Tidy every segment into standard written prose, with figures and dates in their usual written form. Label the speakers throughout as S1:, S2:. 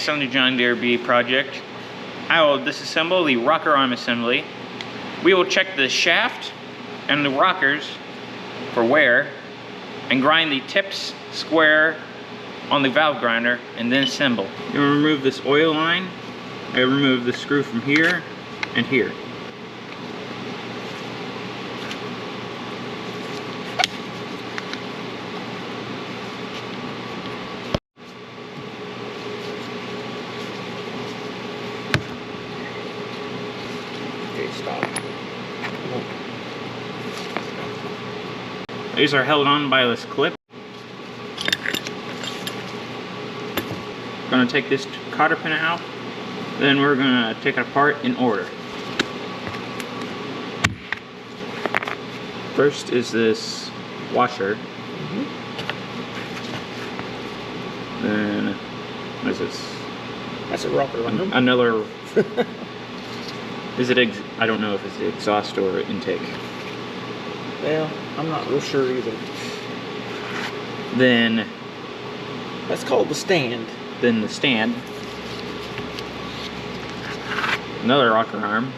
S1: Next on the John Deere B project, I will disassemble the rocker arm assembly. We will check the shaft and the rockers for wear and grind the tips square on the valve grinder and then assemble. You'll remove this oil line. I remove the screw from here and here.
S2: Stop.
S1: These are held on by this clip. Going to take this cotter pin out, then we're going to take it apart in order. First is this washer. Then what is this?
S2: That's a rocker arm.
S1: Another. Is it I don't know if it's the exhaust or intake.
S2: Well, I'm not real sure either.
S1: Then
S2: that's called the stand.
S1: Then the stand. Another rocker arm.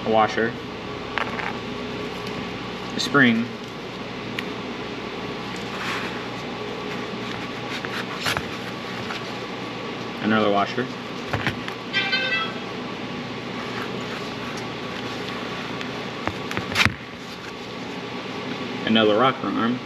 S1: A washer. A spring. Another washer. Another rocker arm.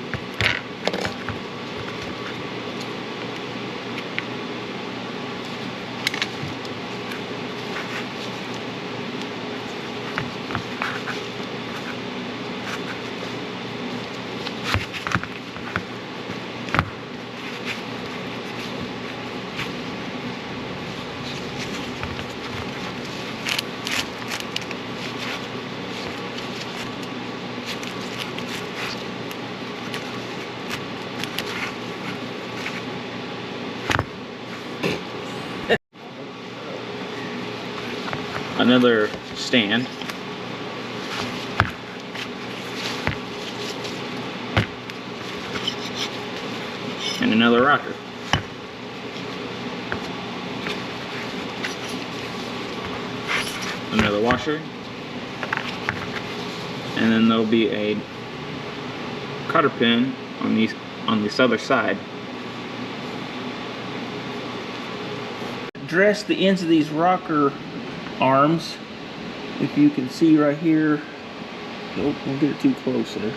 S1: Another stand. And another rocker. Another washer. And then there'll be a cotter pin on this other side.
S2: Dress the ends of these rocker arms. If you can see right here, nope, we'll get it too close there.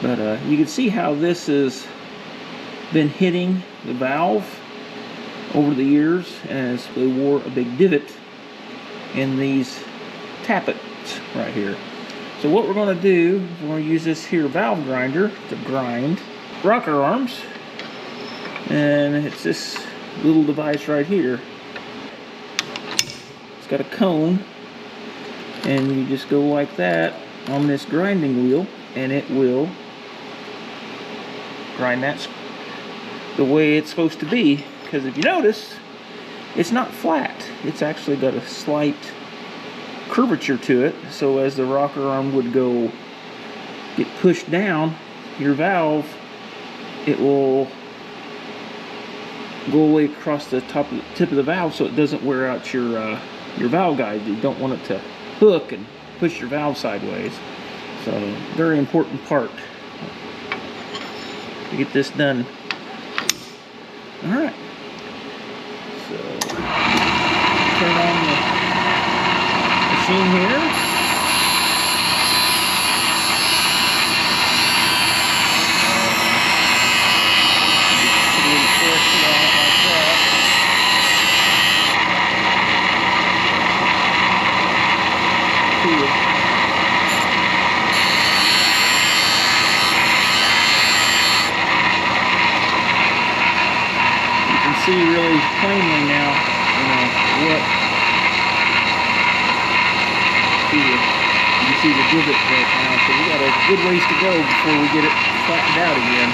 S2: But you can see how this has been hitting the valve over the years as they wore a big divot in these tappets right here. So what we're going to do is we're going to use this here valve grinder to grind rocker arms, and it's this little device right here. Got a cone, and you just go like that on this grinding wheel, and it will grind that the way it's supposed to be. Because if you notice, it's not flat, it's actually got a slight curvature to it, so as the rocker arm would get pushed down your valve, it will go away across the tip of the valve, so it doesn't wear out your valve guide. You don't want it to hook and push your valve sideways. So, very important part to get this done. Alright. So, turn on the machine here. See really plainly now, what you can see the divot right now. So we got a good ways to go before we get it flattened out again.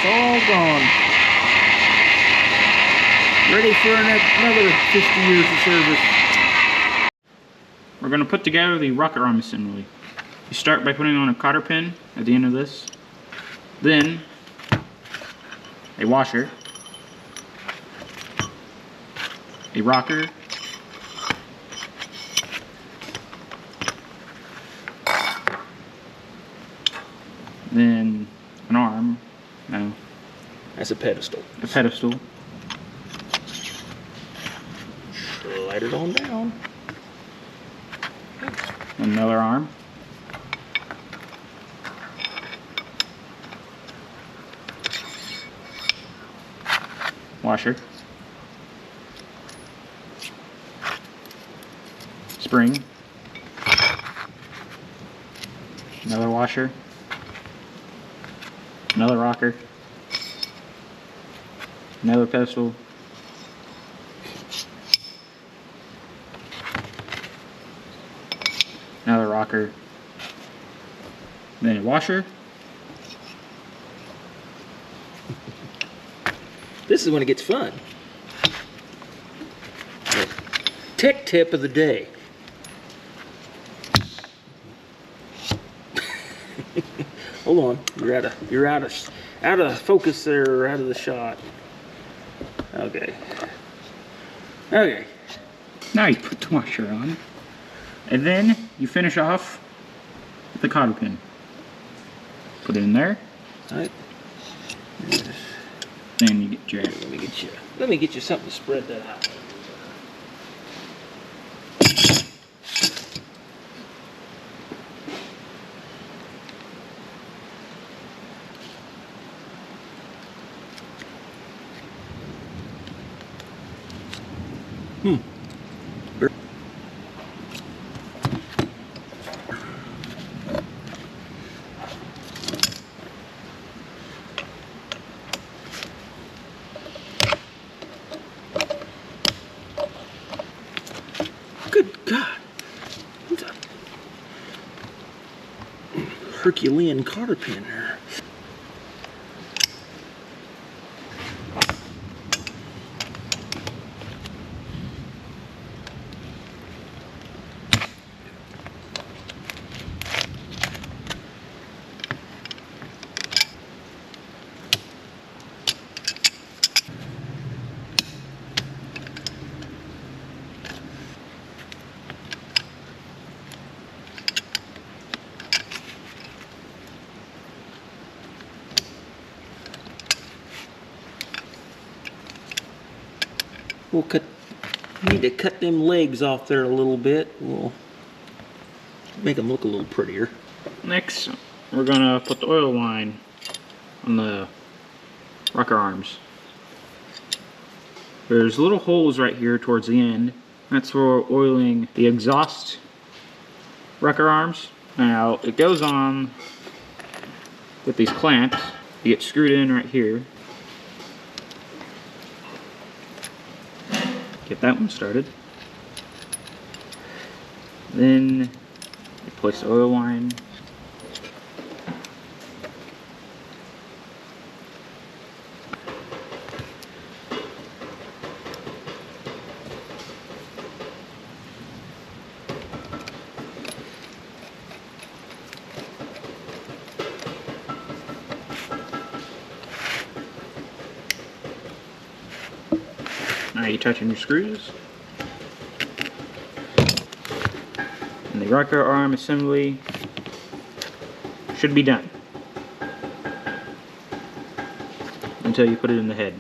S2: It's all gone. Ready for another 50 years of service.
S1: We're going to put together the rocker arm assembly. You start by putting on a cotter pin at the end of this, then a washer, a rocker, then an arm, no,
S2: That's a pedestal.
S1: a pedestal,
S2: Slide it on down.
S1: another arm, washer, spring, another washer, another rocker, another pedestal, another rocker, then a washer.
S2: This is when it gets fun. Tech tip of the day. Hold on, you're out of focus there, out of the shot. Okay. Okay.
S1: Now you put the washer on, and then you finish off with the cotter pin. Put it in there.
S2: All right.
S1: Then you get your.
S2: Let me get you something to spread that out. Good God. What's a Herculean cotter pin there. We'll need to cut them legs off there a little bit. We'll make them look a little prettier.
S1: Next, we're gonna put the oil line on the rocker arms. There's little holes right here towards the end. That's for oiling the exhaust rocker arms. Now, it goes on with these clamps. You get screwed in right here. Get that one started. Then you place the oil line. Now you tighten your screws. And the rocker arm assembly should be done until you put it in the head.